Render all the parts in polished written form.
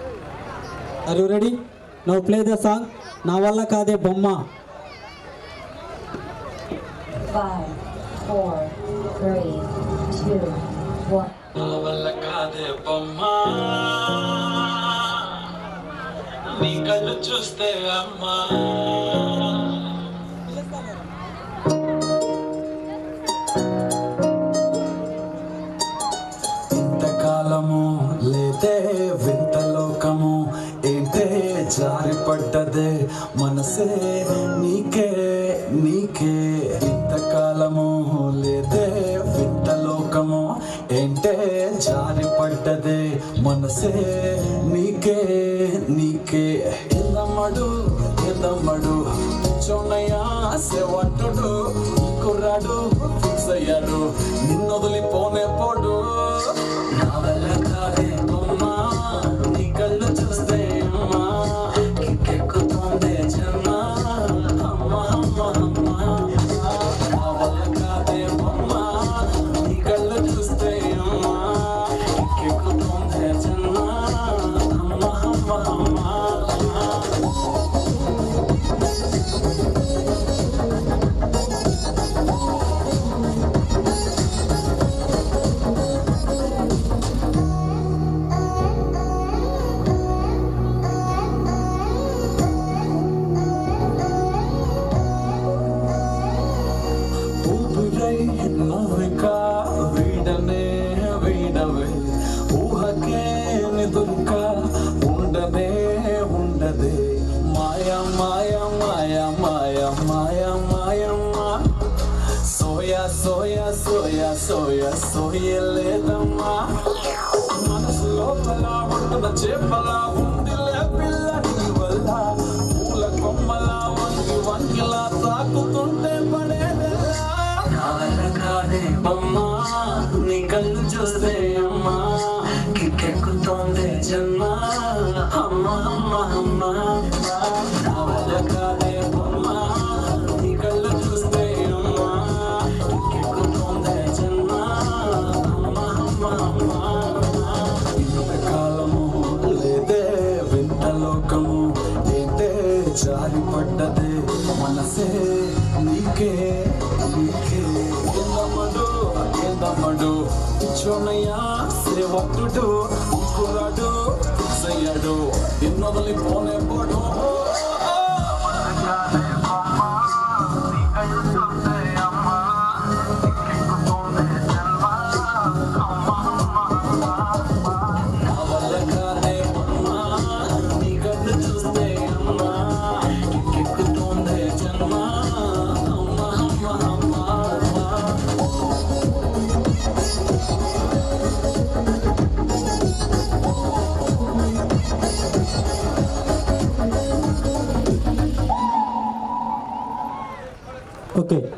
Are you ready? Now play the song Na Valla Kade Bomma. 5, 4, 3, 2, 1. Na valla kade bomma నీ కళ్ళు చూస్తే అమ్మా ఇంతకాలము లేదే వింత లోకము ఏంటే జారి పడ్డదే మనసే నీకే నీకే ఇంతకాలము లేదే వింత లోకము ఏంటే జారి పడ్డదే మనసే నీకే నీకే ఎదమ్మడు ఎదమ్మడు చోనయ్యా సేవట్టుడు కుర్రాడు ఫిక్స్ అయ్యాడు నిన్నొదిలిపోనే పోడు నా వల్ల కాదే అమ్మా నీ కళ్ళు చూస్తే అమ్మా కిక్కెక్కుతోందే జన్మ అమ్మా అమ్మా అమ్మా నా వల్ల కాదే అమ్మా నీ కళ్ళు చూస్తే అమ్మా కిక్కెక్కుతోందే జన్మ అమ్మా అమ్మా అమ్మా నవ్వికా వీడనే వీడవే ఊహకే నిదురుక ఉండనే ఉండదే మాయా మాయా మాయా మాయా మాయా మాయమ్మా సోయా సోయా సోయా సోయా సోయలేదమ్మా మనసు లోపల ఉంటున్న చేపలా ఉందిలే పిల్ల నీ వల్ల పూల కొమ్మలా వంగి వంగిలా తాకుతుంటే పడేదెల్లా కాదే బొమ్మా నీ కళ్ళు చూస్తే అమ్మా కిక్కెక్కుతోందే జన్మ అమ్మా అమ్మా అమ్మా నా వల్ల కాదే బొమ్మా నీ కళ్ళు చూస్తే అమ్మా కిక్కెక్కుతోందే జన్మ అమ్మా అమ్మా అమ్మా ఇంతకాలము లేదే వింత లోకము ఏంటే జారి పడ్డదే మనసే నీకే నీకే ఎందమ్మడు చోనయ్యా సేవకుడు కుర్రాడు సయ్యాడు నిన్నొదిలిపోనే పోడు Okay.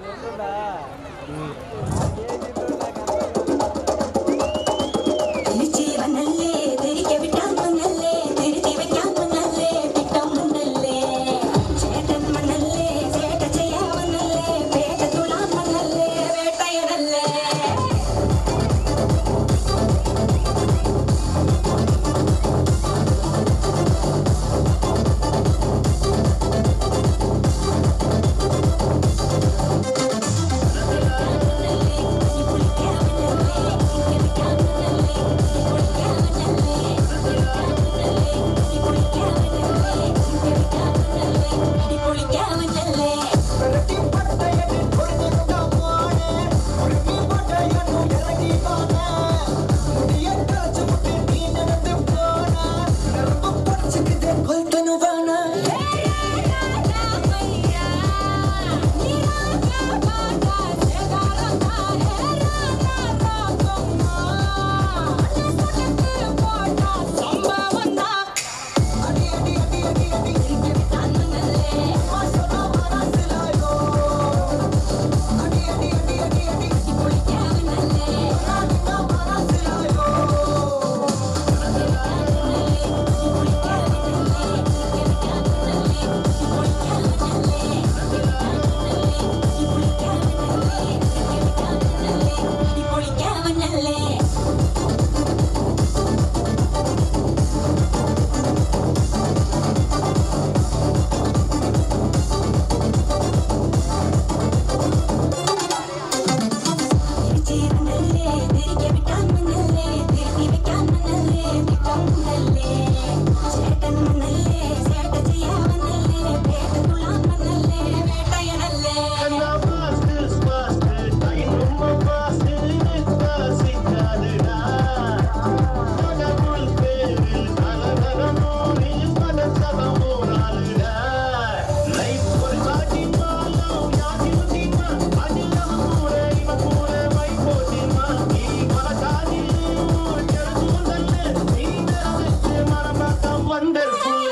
Wonderful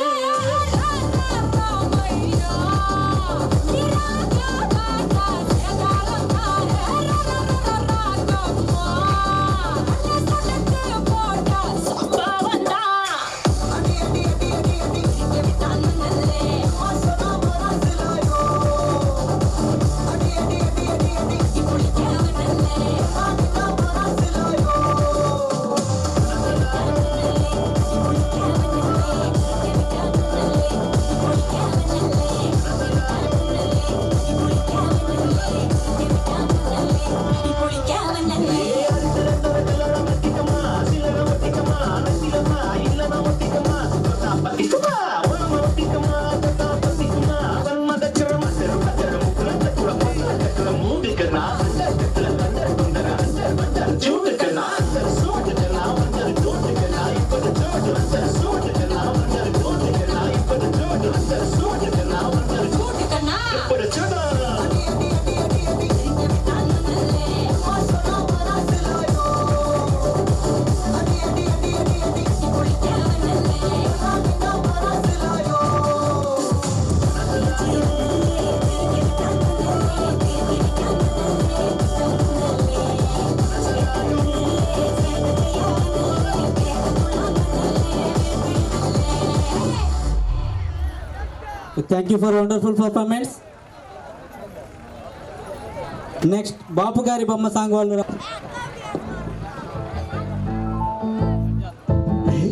Thank you for wonderful performance. Next, బాపు గారి బొమ్మ సాంగ్ వాళ్ళు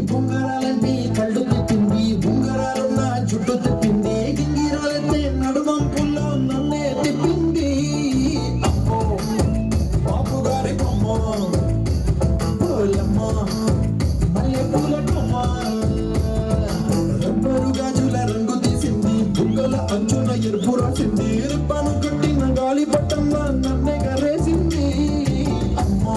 బొంగరాలంటే కళ్ళు తిప్పింది బొంగరాలున్న జుట్టు తిప్పింది గింగిరాలంటే నడుమంపుల్లో నన్నే తిప్పింది అమ్మో బాపు గారి బొమ్మ పూలమ్మ మల్లె పూల బొమ్మ రబ్బరు గాజుల రంగు తీసింది బుగ్గల అంచున ఎరుపు రాసింది రిబ్బను కట్టిన గాలి పట్టంలా నన్నే గరేసింది అమ్మ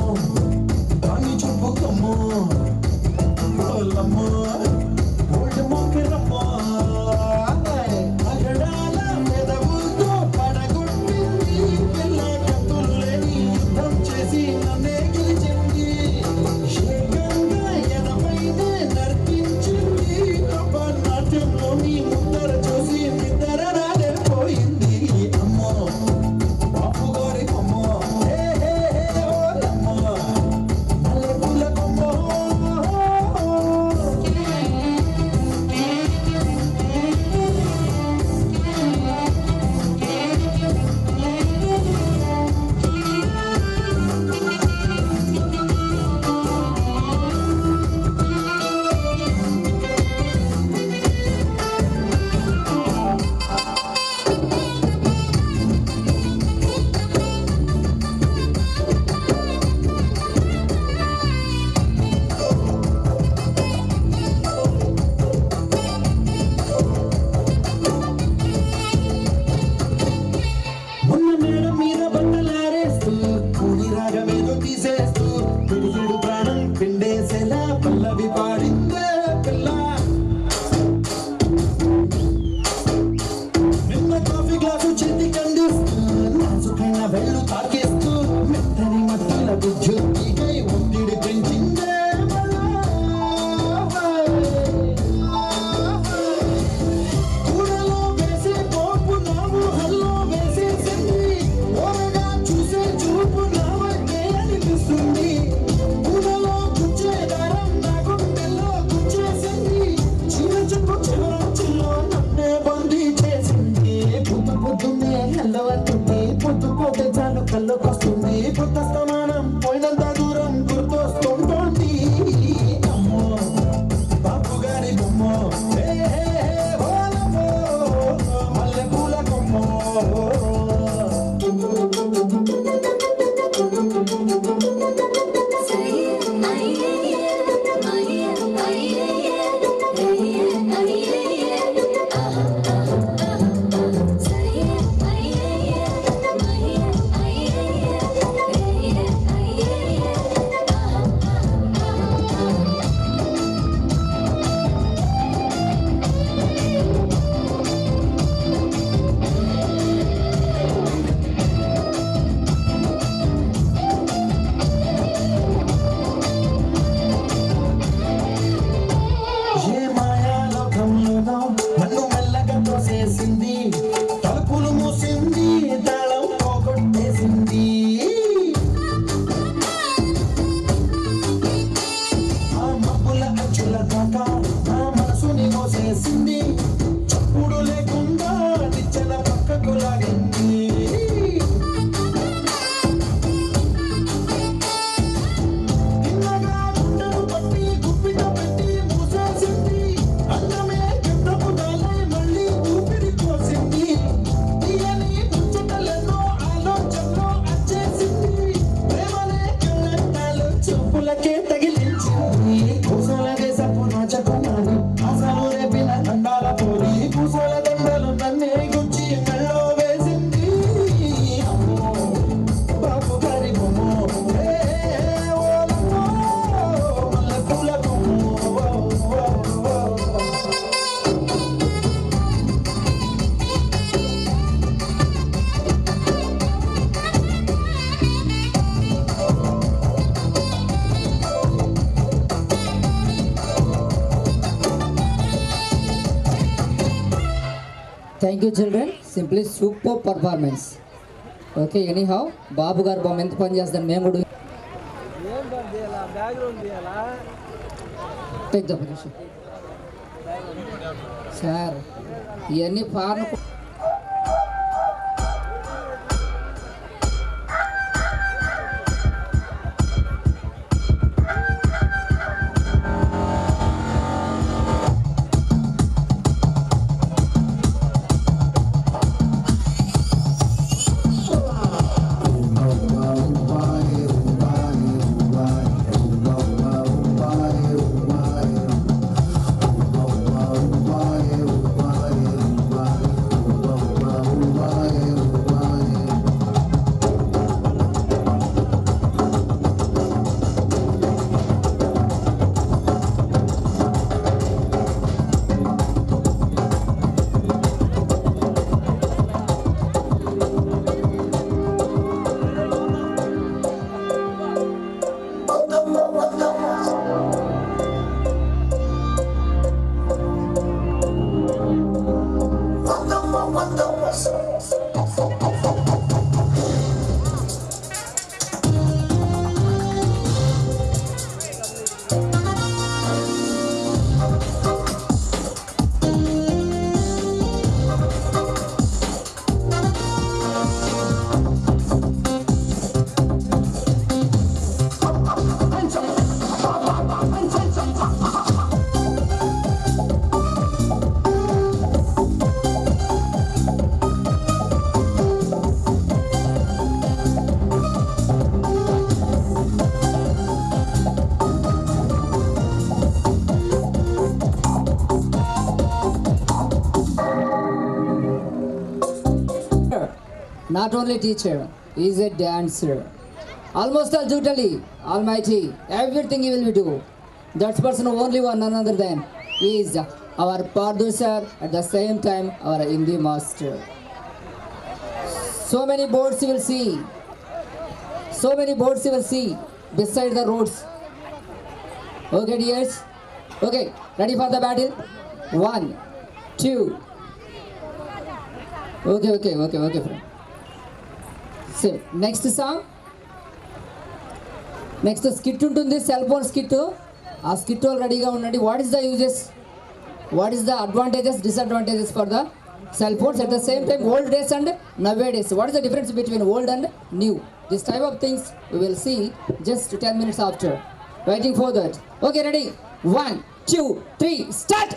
thank you children, simply super performance. Okay, anyhow Babu garu బొమ్మ ఎంత పని చేస్తాను మేము కూడా టేక్ ద పొజిషన్ సార్. ఇవన్నీ foreign not only teacher, he is a dancer. Almost all totally almighty, everything he will do. That person only one, none other than he is our producer, at the same time our Hindi master. So many boards you will see. So many boards you will see beside the roads. Okay dears? Okay, ready for the battle? 1, 2. Okay friend. So, next song. Next skit ఉంటుంది, cell phone skit. ఆ skit రెడీగా ఉండండి. What is the uses, what is the advantages, disadvantages for the cell phones at the same time old days and nowadays. What is the difference between old and new? This type of things you will see just 10 minutes after. Waiting for that. Okay, ready? 1, 2, 3, start!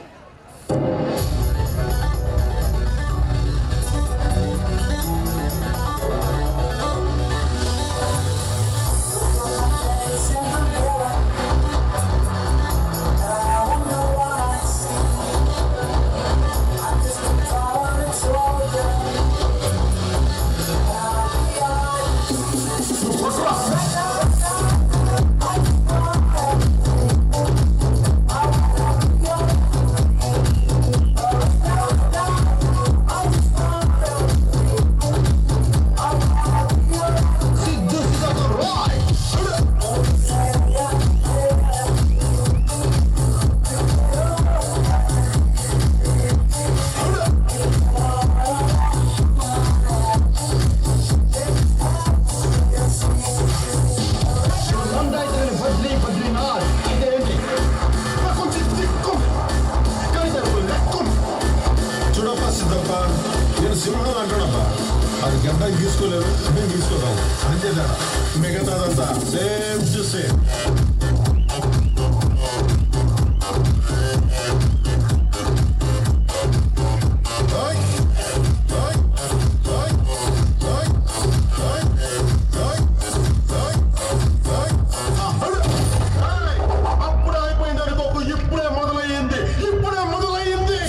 నేను సింహం అంటాడబ్బా, అది గడ్డకి తీసుకోలేదు, మేము తీసుకోదాం అంతేదా. మిగతాదంతా same to same. అప్పుడే అయిపోయిందని బాబు, ఇప్పుడే మొదలయ్యింది, ఇప్పుడే మొదలయ్యింది.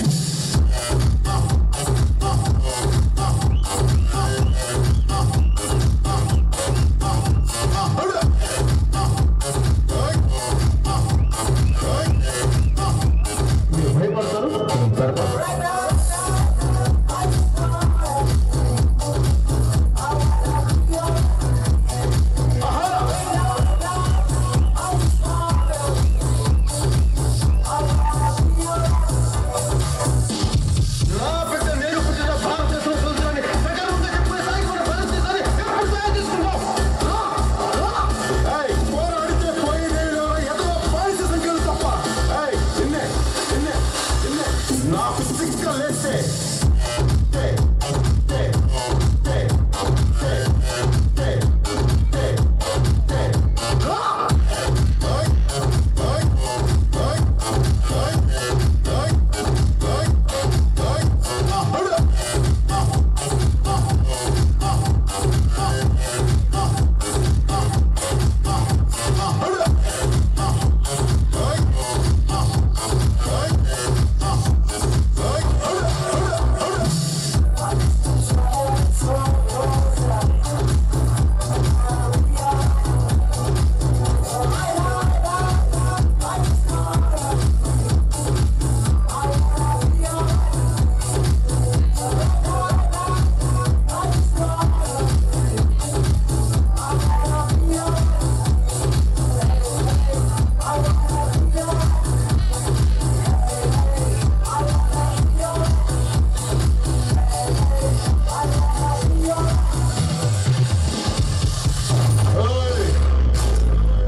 ఇంకా లేస్తే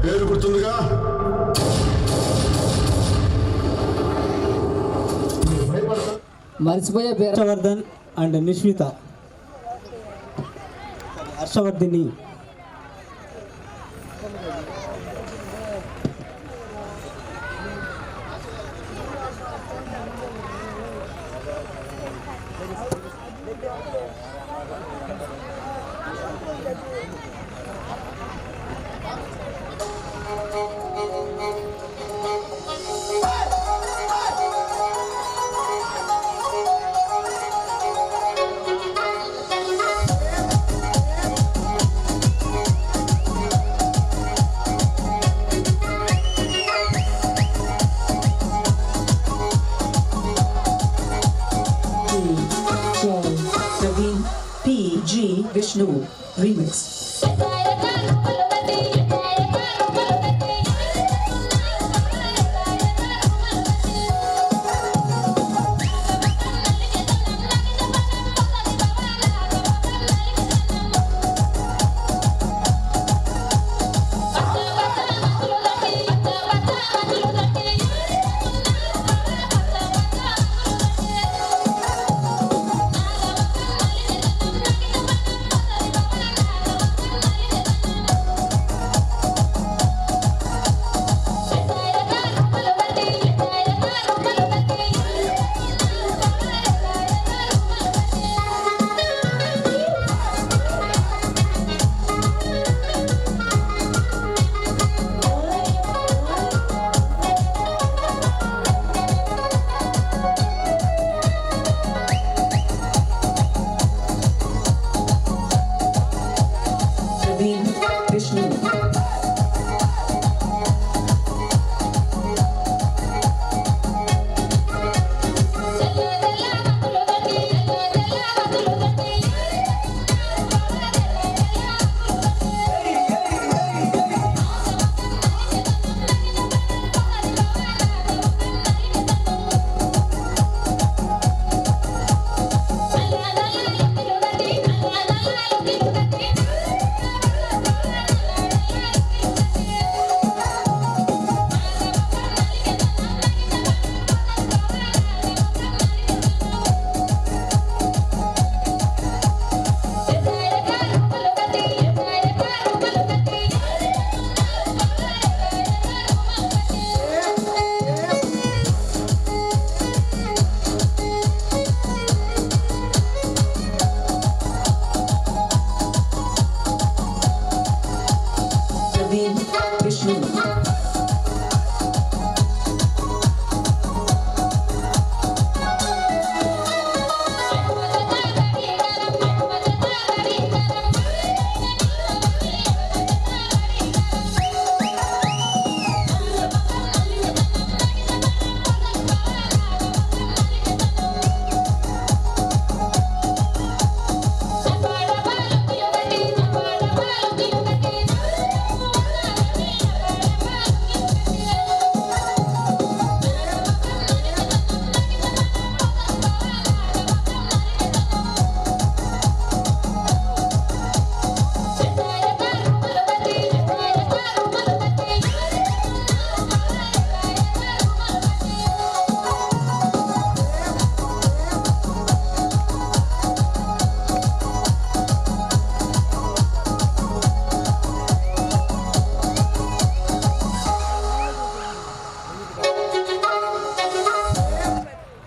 పేరు గుర్తుందిగా మర్చిపోయే పేరు Harshavardhan and Nishmitha. Harshavardhini. Praveen P.G. Vishnu Remix.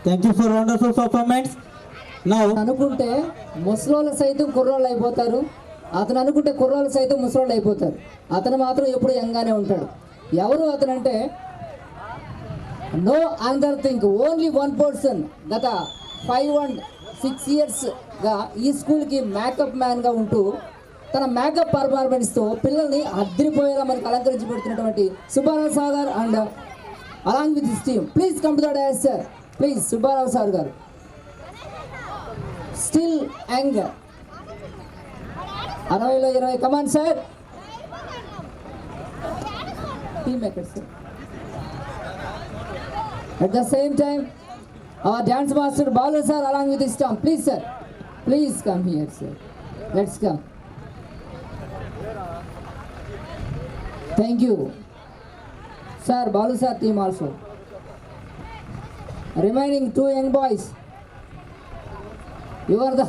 Thank you for wonderful performance. Now, అనుకుంటే ముసలోళ్ళు సైతం కుర్రోళ్ళు అయిపోతారు, అతను అనుకుంటే కుర్రోళ్ళు సైతం ముసలోళ్ళు అయిపోతారు. అతను మాత్రం ఎప్పుడు యంగానే ఉంటాడు. ఎవరు అతనంటే no another thing, only one person. గత 5 and 6 yearsగా ఈ స్కూల్కి మేకప్ మ్యాన్గా ఉంటూ తన మేకప్ పర్ఫార్మెన్స్తో పిల్లల్ని అద్దరిపోయేలా మనకి అలంకరించి పెడుతున్నటువంటి Subbarao Sagar and along with his team. Please come to the dais sir. Please Subbarao sir garu. Still young, 60లో 20. Come on sir. టీమ్ ఎక్కడ sir? At the same time, our dance master Balu sir along with his team. Please sir, please come here sir. Let's come. Thank you. Sir, Balu sir team also. Remaining 2 young boys. You are the...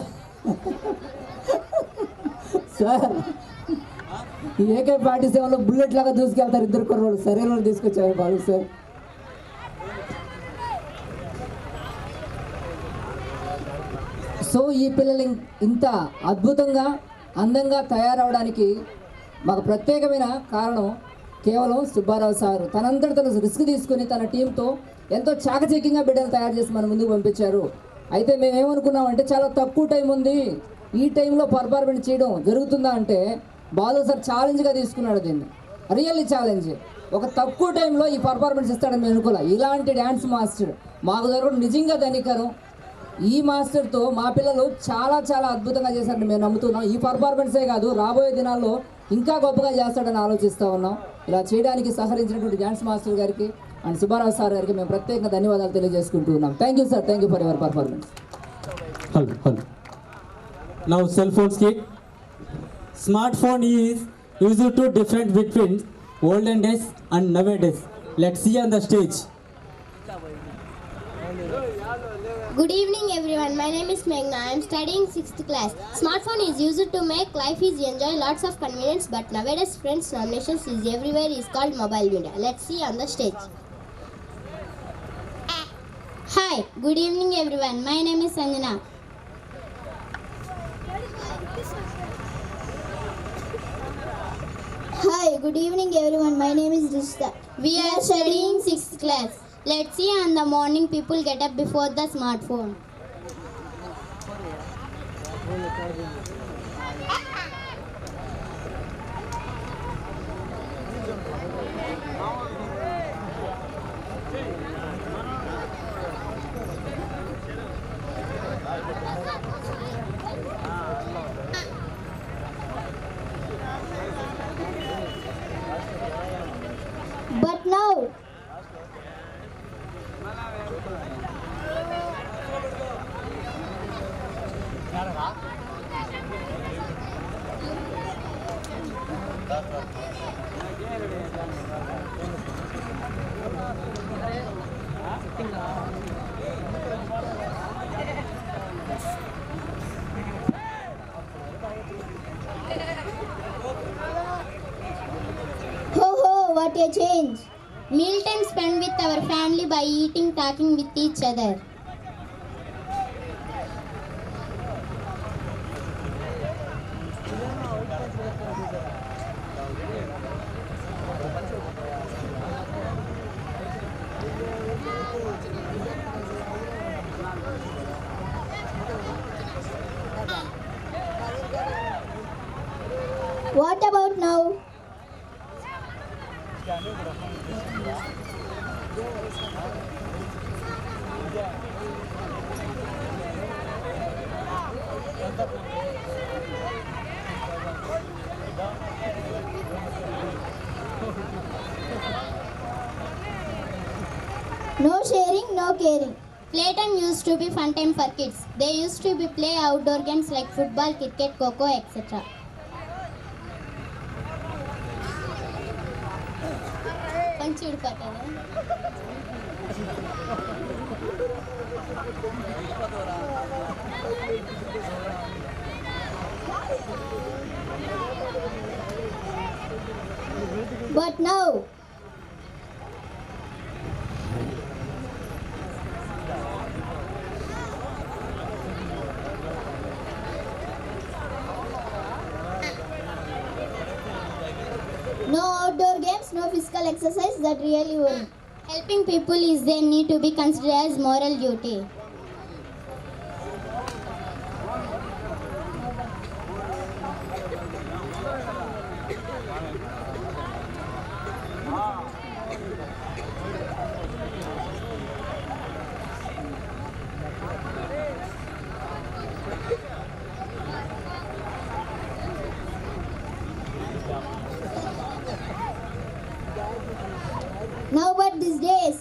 Sir, AK-47లో bullet లాగా దూసుకెళ్తారు ఇద్దరు కుర్రోళ్ళు. సరైన తీసుకొచ్చారు Balu sir. So ఈ పిల్లలు ఇంత అద్భుతంగా అందంగా తయారవడానికి మాకు ప్రత్యేకమైన కారణం కేవలం సుబ్బారావు సారు. తనంతట తను రిస్క్ తీసుకుని తన టీంతో ఎంతో చాకచక్యంగా బిడ్డలు తయారు చేసి మన ముందుకు పంపించారు. అయితే మేమేమనుకున్నామంటే చాలా తక్కువ టైం ఉంది, ఈ టైంలో పర్ఫార్మెన్స్ చేయడం జరుగుతుందా అంటే బాలు సార్ ఛాలెంజ్గా తీసుకున్నాడు దీన్ని. Really challenge. ఒక తక్కువ టైంలో ఈ పర్ఫార్మెన్స్ ఇస్తాడని మేము అనుకోలే. ఇలాంటి డ్యాన్స్ మాస్టర్ మాకు దొరకడం నిజంగా ధనికరం. ఈ మాస్టర్తో మా పిల్లలు చాలా చాలా అద్భుతంగా చేశారని మేము నమ్ముతున్నాం. ఈ పర్ఫార్మెన్సే కాదు, రాబోయే దినాల్లో ఇంకా గొప్పగా చేస్తాడని ఆలోచిస్తూ ఉన్నాం. ఇలా చేయడానికి సహకరించినటువంటి డ్యాన్స్ మాస్టర్ గారికి అండ్ సుబ్బారావు సార్ గారికి మేము ప్రత్యేకంగా ధన్యవాదాలు తెలియజేసుకుంటూ ఉన్నాం. Thank you sir. Thank you for your performance. hold. Now, cell phone skit. Smartphone is used to different between olden days and nowadays. Let's see on the stage. Good evening everyone, my name is Meghna. I am studying 6th class. Smartphone is used to make life easy, enjoy lots of convenience, but nowadays friends, nominations is everywhere is called mobile media. Let's see on the stage. Hi, good evening everyone, my name is Sanjana. Hi, good evening everyone, my name is Rishta. We are studying 6th class. Let's see on the morning people get up before the smartphone. But now what a change. Mealtime spent with our family by eating, talking with each other. What about now? No sharing, no caring. Playtime used to be fun time for kids. They used to be play outdoor games like football, cricket, coco, etc. But now, no physical exercise that really work. Helping people is their need to be considered as moral duty. Now but these days,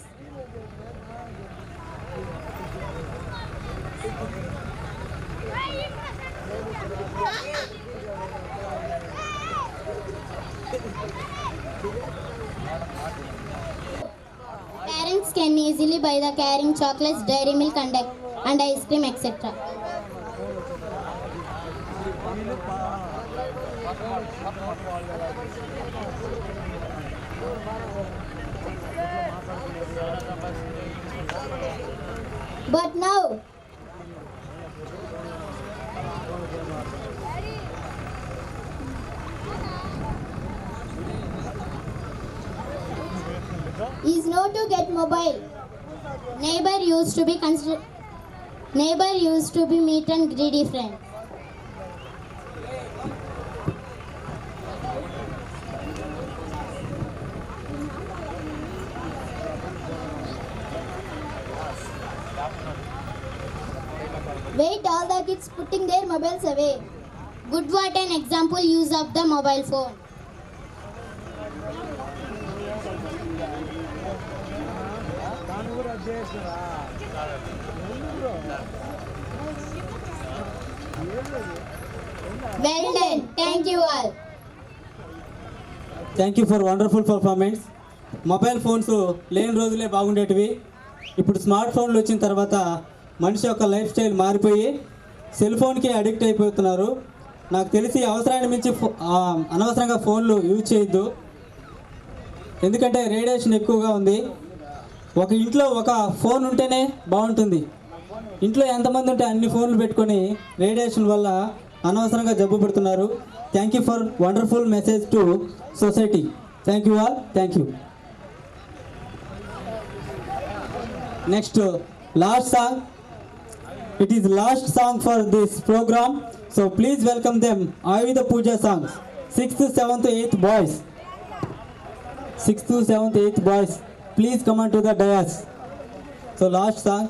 parents can easily buy the carrying chocolates, dairy milk and ice cream, etc. But now, is no to get mobile. Neighbor used to be meet and greedy friend. Wait, all the kids putting their mobiles away. Good, what an example use of the mobile phone. Well done. Thank you all. Thank you for wonderful performance. Mobile phones లేని రోజులే బాగుండేటివి. ఇప్పుడు smart ఫోన్లు వచ్చిన తర్వాత మనిషి యొక్క life style మారిపోయి cell ఫోన్కి అడిక్ట్ అయిపోతున్నారు. నాకు తెలిసి అవసరాన్ని మించి అనవసరంగా ఫోన్లు యూజ్ చేయొద్దు, ఎందుకంటే రేడియేషన్ ఎక్కువగా ఉంది. ఒక ఇంట్లో ఒక ఫోన్ ఉంటేనే బాగుంటుంది. ఇంట్లో ఎంతమంది ఉంటే అన్ని ఫోన్లు పెట్టుకొని రేడియేషన్ వల్ల అనవసరంగా జబ్బు పడుతున్నారు. Thank you for wonderful message to society. Thank you all. Thank you. Next last song. It is last song for this program, so please welcome them. Ayuda Puja songs. 6th, 7th, 8th boys. 6th, 7th, 8th boys. Please come on to the dais. So last song.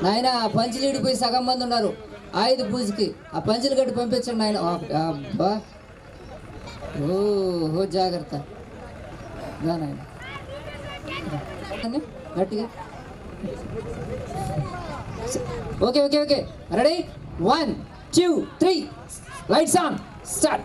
నాయన పంచులు ఇడిపోయి సగం మంది ఉన్నారు ఆయుధ పూజకి. ఆ పంచులు కట్టి పంపించండి నాయన. అబ్బా ఓహో జాగ్రత్త నాయన గట్టిగా. Okay okay okay ready 1 2 3 lights on start.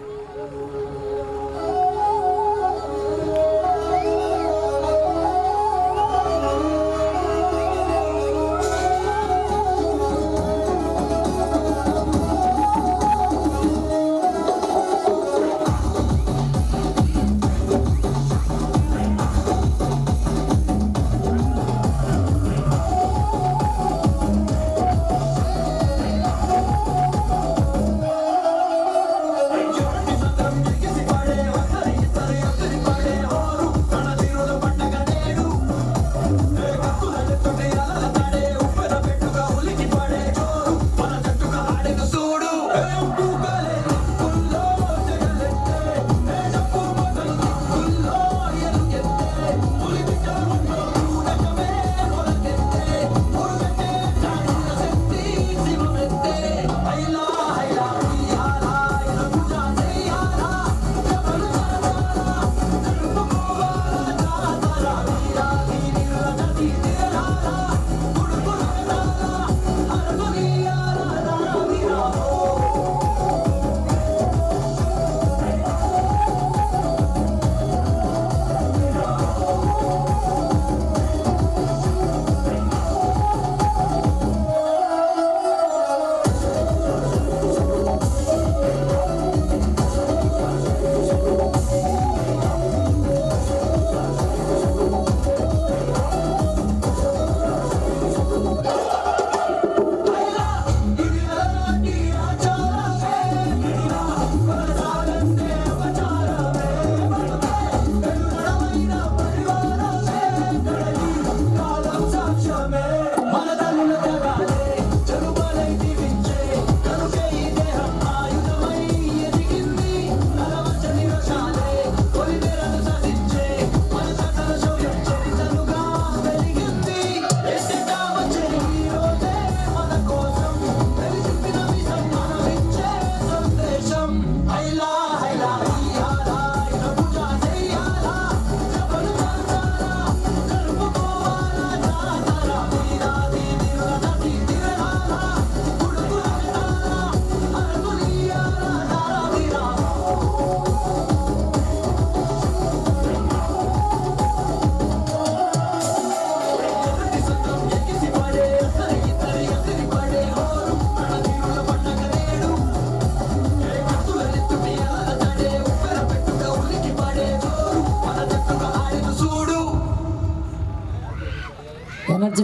You're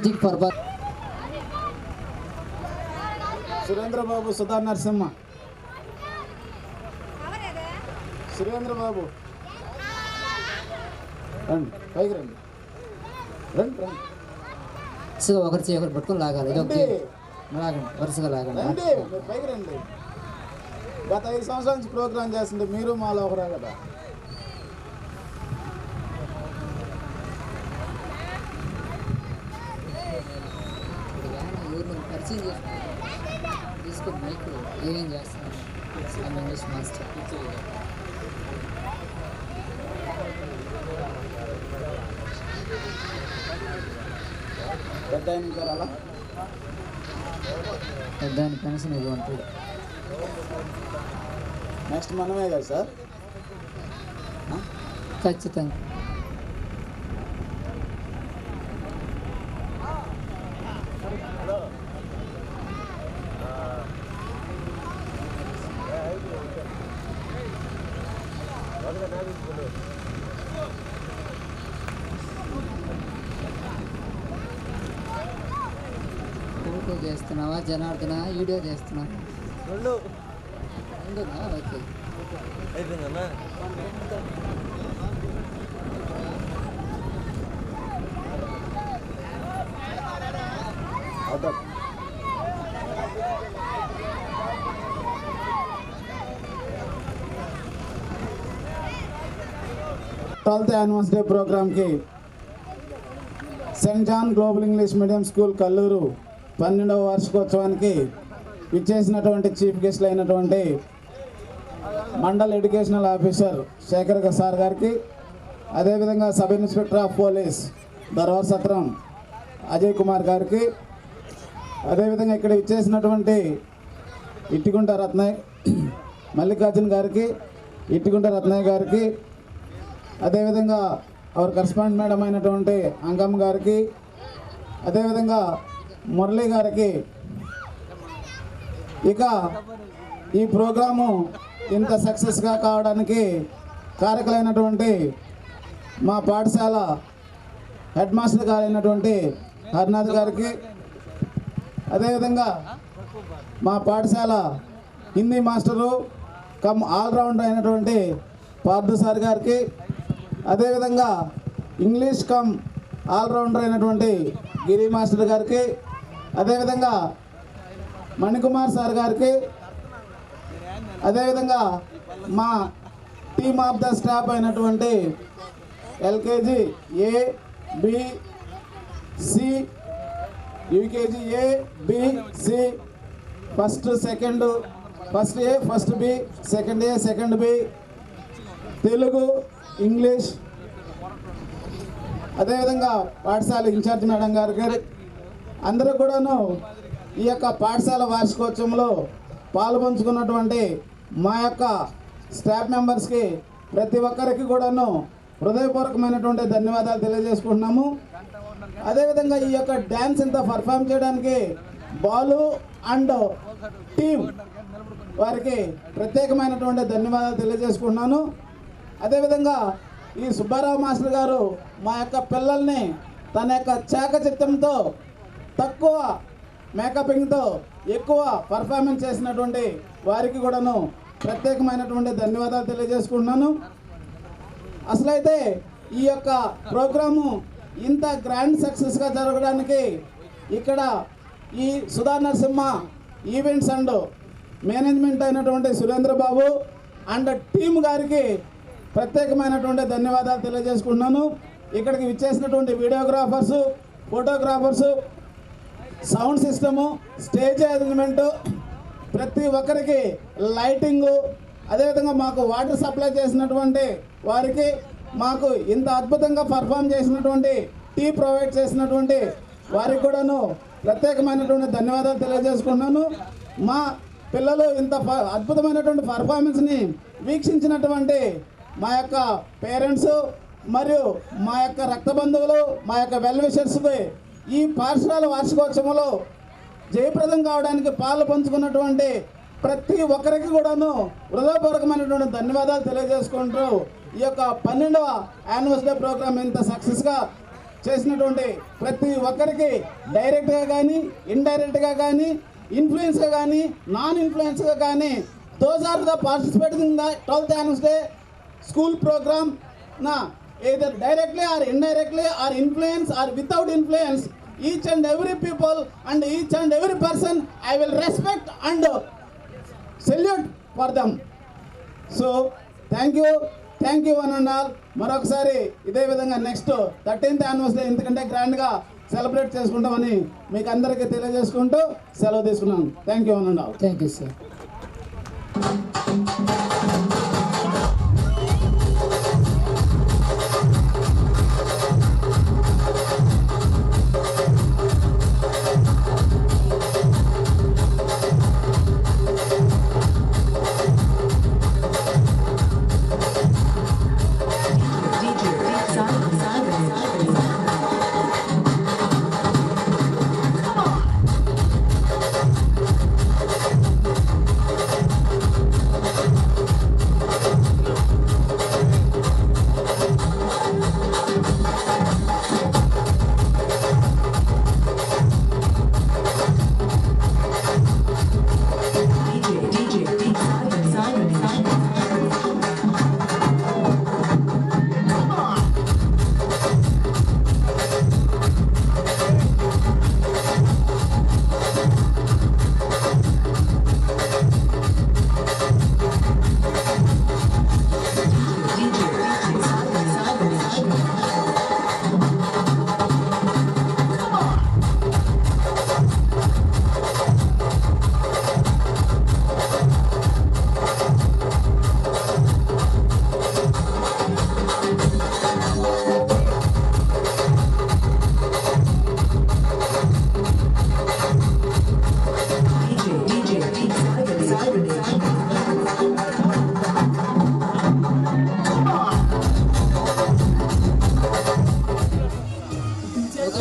energetic for Surendra Babu, Sudha Narasimha. Surendra Babu రండి, పైకి రండి, రండి రండి వరుసగా ఒకరి చేయి ఒకరు పట్టుకొని లాగాలి. ఇది రండి ఒకటి లాగండి, వరుసగా లాగండి. రండి, మీరు పైకి రండి. గత 5 సంవత్సరాల నుంచి ప్రోగ్రామ్ చేస్తుంటే మీరు మాలో ఒకరా కదా. ఊరిని పరిచయం చేసుకుంటాం. తీసుకొని మైక్ ఏమేం చేస్తున్నాను ఇంగ్లీష్ మాస్టర్. పెద్ద ఆయన ఇంకా రాలా? పెద్దాన్ని పెన్షన్ ఇవ్వండి. నెక్స్ట్ మనమే కదా సార్. ఖచ్చితంగా. ఫోటో చేస్తున్నావా జనార్దన? వీడియో చేస్తున్నావా? రెండునా? ఓకే. అవుతాం. ట్వెల్త్ యానివర్సరీ ప్రోగ్రామ్కి Saint John global English medium school Kalluru 12వ వార్షికోత్సవానికి ఇచ్చేసినటువంటి చీఫ్ గెస్ట్లు అయినటువంటి mandal educational officer Shekhar sir గారికి, అదేవిధంగా sub inspector of police Darwar Satram Ajay Kumar గారికి, అదేవిధంగా ఇక్కడ ఇచ్చేసినటువంటి ఇట్టిగుంట రత్నయ్య మల్లికార్జున్ గారికి, ఇట్టిగుంట రత్నయ్య గారికి, అదేవిధంగా అవర్ కరస్పాండెంట్ మేడం అయినటువంటి అంకమ్మ గారికి, అదేవిధంగా మురళి గారికి. ఇక ఈ ప్రోగ్రాము ఇంత సక్సెస్గా కావడానికి కారకులైనటువంటి మా పాఠశాల హెడ్ మాస్టర్ గారు అయినటువంటి హరినాథ్ గారికి, అదేవిధంగా మా పాఠశాల హిందీ మాస్టరు కమ్ ఆల్రౌండర్ అయినటువంటి పార్థు సార్ గారికి, అదేవిధంగా ఇంగ్లీష్ కమ్ ఆల్రౌండర్ అయినటువంటి గిరి మాస్టర్ గారికి, అదేవిధంగా మణికుమార్ సార్ గారికి, అదేవిధంగా మా టీమ్ ఆఫ్ ద స్టాఫ్ అయినటువంటి LKG A B C, UKG A B C, first second, first A first B, second A second B, Telugu English, అదేవిధంగా పాఠశాల ఇన్ఛార్జ్ మేడం గారికి అందరూ కూడాను ఈ యొక్క పాఠశాల వార్షికోత్సవంలో పాల్పంచుకున్నటువంటి మా యొక్క స్టాఫ్ మెంబర్స్కి ప్రతి ఒక్కరికి కూడాను హృదయపూర్వకమైనటువంటి ధన్యవాదాలు తెలియజేసుకుంటున్నాము. అదేవిధంగా ఈ యొక్క డ్యాన్స్ ఇంత పర్ఫామ్ చేయడానికి బాలు అండ్ టీమ్ వారికి ప్రత్యేకమైనటువంటి ధన్యవాదాలు తెలియజేసుకుంటున్నాను. అదేవిధంగా ఈ సుబ్బారావు మాస్టర్ గారు మా యొక్క పిల్లల్ని తన యొక్క చాకచక్యంతో తక్కువ మేకపింగ్తో ఎక్కువ పర్ఫార్మెన్స్ చేసినటువంటి వారికి కూడాను ప్రత్యేకమైనటువంటి ధన్యవాదాలు తెలియజేసుకుంటున్నాను. అసలైతే ఈ యొక్క ప్రోగ్రాము ఇంత గ్రాండ్ సక్సెస్గా జరగడానికి ఇక్కడ ఈ Sudha Narasimha events and management అయినటువంటి సురేంద్ర బాబు అండ్ టీమ్ గారికి ప్రత్యేకమైనటువంటి ధన్యవాదాలు తెలియజేసుకుంటున్నాను. ఇక్కడికి విచ్చేసినటువంటి videographers, photographers, sound system, stage arrangement, ప్రతి ఒక్కరికి లైటింగు, అదేవిధంగా మాకు వాటర్ సప్లై చేసినటువంటి వారికి, మాకు ఇంత అద్భుతంగా పర్ఫామ్ చేసినటువంటి టీ ప్రొవైడ్ చేసినటువంటి వారికి కూడాను ప్రత్యేకమైనటువంటి ధన్యవాదాలు తెలియజేసుకున్నాను. మా పిల్లలు ఇంత అద్భుతమైనటువంటి పర్ఫార్మెన్స్ని వీక్షించినటువంటి మా యొక్క పేరెంట్స్ మరియు మా యొక్క రక్త బంధువులు, మా యొక్క వెల్ విషర్స్కి ఈ పాఠశాల వార్షికోత్సవంలో జయప్రదం కావడానికి పాలు పంచుకున్నటువంటి ప్రతి ఒక్కరికి కూడాను హృదయపూర్వకమైనటువంటి ధన్యవాదాలు తెలియజేసుకుంటూ ఈ యొక్క 12వ యానివర్సరీ ప్రోగ్రామ్ ఇంత సక్సెస్గా చేసినటువంటి ప్రతి ఒక్కరికి డైరెక్ట్గా కానీ ఇండైరెక్ట్గా కానీ ఇన్ఫ్లుయెన్స్గా కానీ నాన్ ఇన్ఫ్లుయెన్స్గా కానీ those are the participating in the 12th Annual Day school programme నా either directly or indirectly or influence or without influence, each and every people and each and every person I will respect and salute for them. So thank you one and all. మరొకసారి ఇదే విధంగా next 13th Annual Day ఎందుకంటే గ్రాండ్గా celebrate చేసుకుంటామని మీకు అందరికీ తెలియజేసుకుంటూ సెలవు తీసుకున్నాను. Thank you one and all. Thank you sir.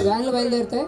వ్యాన్లు బయలుదేరుతాయి.